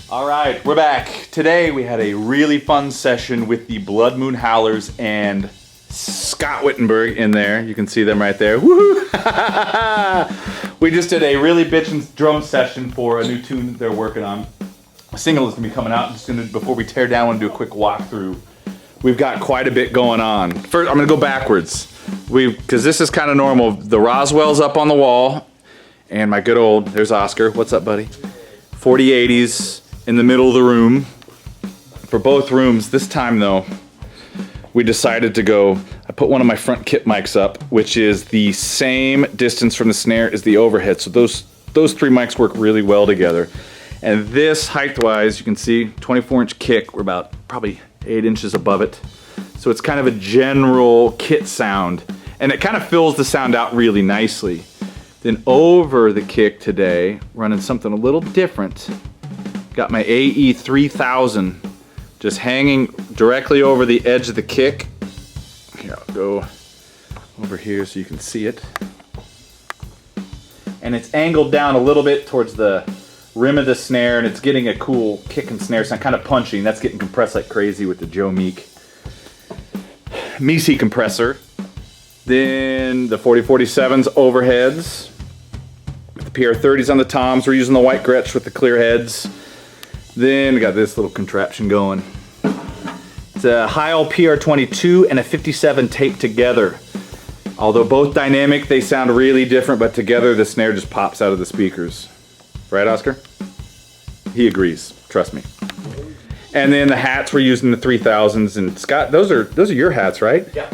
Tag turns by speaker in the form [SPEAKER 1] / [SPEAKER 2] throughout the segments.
[SPEAKER 1] All right, we're back. Today we had a really fun session with the Blood Moon Howlers and Scott Wittenberg in there. You can see them right there. Woohoo! We just did a really bitchin' drum session for a new tune that they're working on. A single is gonna be coming out. Before we tear down, I want to do a quick walkthrough. We've got quite a bit going on. First, I'm gonna go backwards. Because this is kind of normal. The Roswell's up on the wall, and my good old, there's Oscar. What's up, buddy? 4080s in the middle of the room. For both rooms, this time though, we decided to go, I put one of my front kit mics up, which is the same distance from the snare as the overhead. So those three mics work really well together. And this, height-wise, you can see 24-inch kick. We're about probably 8 inches above it. So it's kind of a general kit sound. And it kind of fills the sound out really nicely. Then over the kick today, running something a little different. Got my AE 3000 just hanging directly over the edge of the kick. Here, I'll go over here so you can see it. And it's angled down a little bit towards the rim of the snare, and it's getting a cool kick and snare sound, kind of punchy, and that's getting compressed like crazy with the Joe Meese compressor. Then the 4047's overheads. With the PR30s on the toms, we're using the white Gretsch with the clear heads. Then we got this little contraption going. It's a Heil PR22 and a 57 taped together. Although both dynamic, they sound really different, but together the snare just pops out of the speakers. Right, Oscar? He agrees, trust me. And then the hats, we're using the 3000s, and Scott, those are your hats, right? Yeah.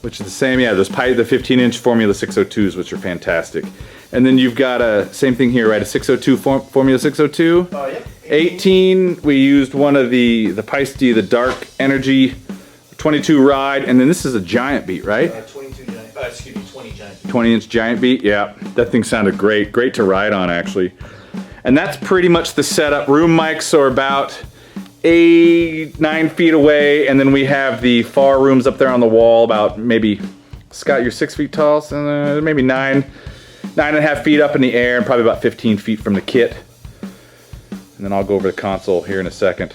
[SPEAKER 1] Which is the same, yeah, those the 15-inch Formula 602s, which are fantastic. And then you've got a, same thing here, right, a 602 Formula 602. Oh, yeah. 18, we used one of the Peisty, the Dark Energy 22 Ride, and then this is a Giant Beat, right?
[SPEAKER 2] 22 Giant, excuse me, 20 Giant Beat.
[SPEAKER 1] 20-inch Giant Beat, yeah. That thing sounded great. Great to ride on, actually. And that's pretty much the setup. Room mics are about 9 feet away, and then we have the far rooms up there on the wall about maybe, Scott, you're 6 feet tall, so maybe 9.5 feet up in the air, and probably about 15 feet from the kit. And then I'll go over the console here in a second.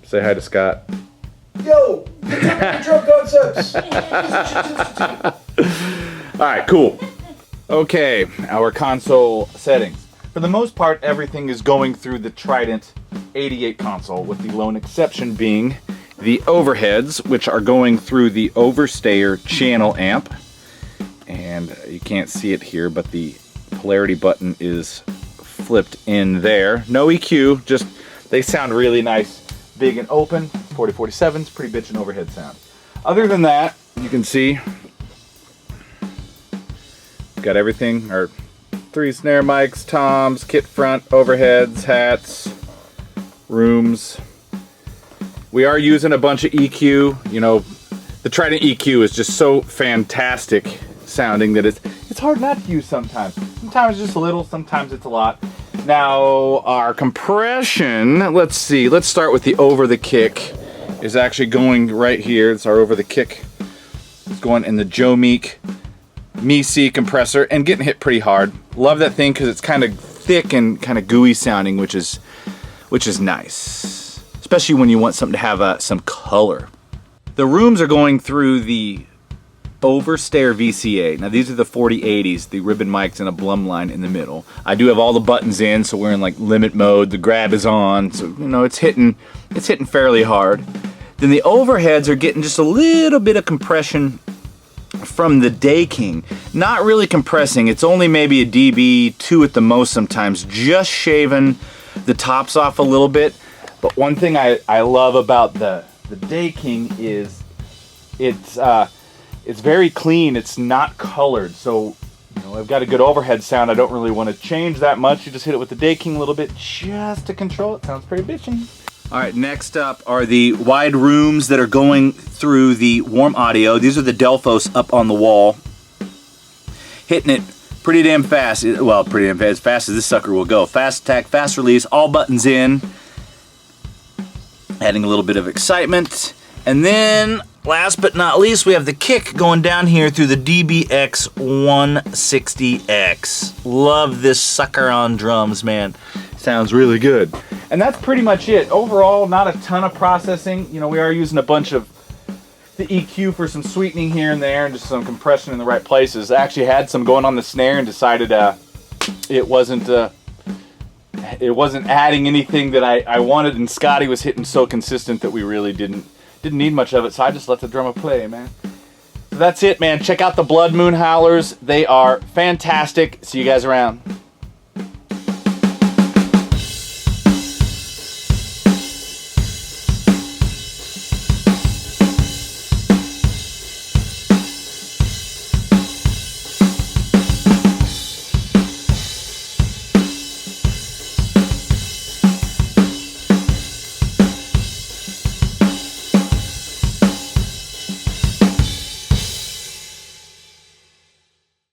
[SPEAKER 1] Say hi to Scott.
[SPEAKER 2] Yo, drum concepts.
[SPEAKER 1] All right, cool. Okay, our console settings. For the most part, everything is going through the Trident 88 console, with the lone exception being the overheads, which are going through the Overstayer channel amp. And you can't see it here, but the polarity button is flipped in there. No EQ, just they sound really nice, big and open. 4047's pretty bitchin' overhead sound. Other than that, you can see got everything, our 3 snare mics, toms, kit front, overheads, hats, rooms. We are using a bunch of EQ. You know, the Trident EQ is just so fantastic sounding that it's hard not to use sometimes. Sometimes it's just a little, sometimes it's a lot. Now, our compression, let's see, let's start with the over the kick is actually going right here. It's our over the kick. It's going in the Joe Meese compressor and getting hit pretty hard. Love that thing because it's kind of thick and kind of gooey sounding, which is nice, especially when you want something to have some color. The rooms are going through the Overstayer VCA. Now these are the 4080s, the ribbon mics and a Blum line in the middle. I do have all the buttons in, so we're in like limit mode. The grab is on, so you know it's hitting fairly hard. Then the overheads are getting just a little bit of compression from the Day King. Not really compressing, it's only maybe a dB, 2 at the most sometimes, just shaving the tops off a little bit. But one thing I love about the Day King is it's very clean, it's not colored, so you know, I've got a good overhead sound. I don't really want to change that much. You just hit it with the Day King a little bit just to control it. Sounds pretty bitchin'. Alright, next up are the wide rooms that are going through the warm audio. These are the Delphos up on the wall. Hitting it pretty damn fast. Well, pretty damn fast, as fast as this sucker will go. Fast attack, fast release, all buttons in. Adding a little bit of excitement. And then, last but not least, we have the kick going down here through the DBX 160X. Love this sucker on drums, man. Sounds really good. And And that's pretty much it. Overall, not a ton of processing. You know, we are using a bunch of the EQ for some sweetening here and there and just some compression in the right places. I actually had some going on the snare and decided it wasn't adding anything that I wanted, and Scotty was hitting so consistent that we really didn't need much of it, so I just let the drummer play, man. So that's it, man. Check out the Blood Moon Howlers. They are fantastic. See you guys around.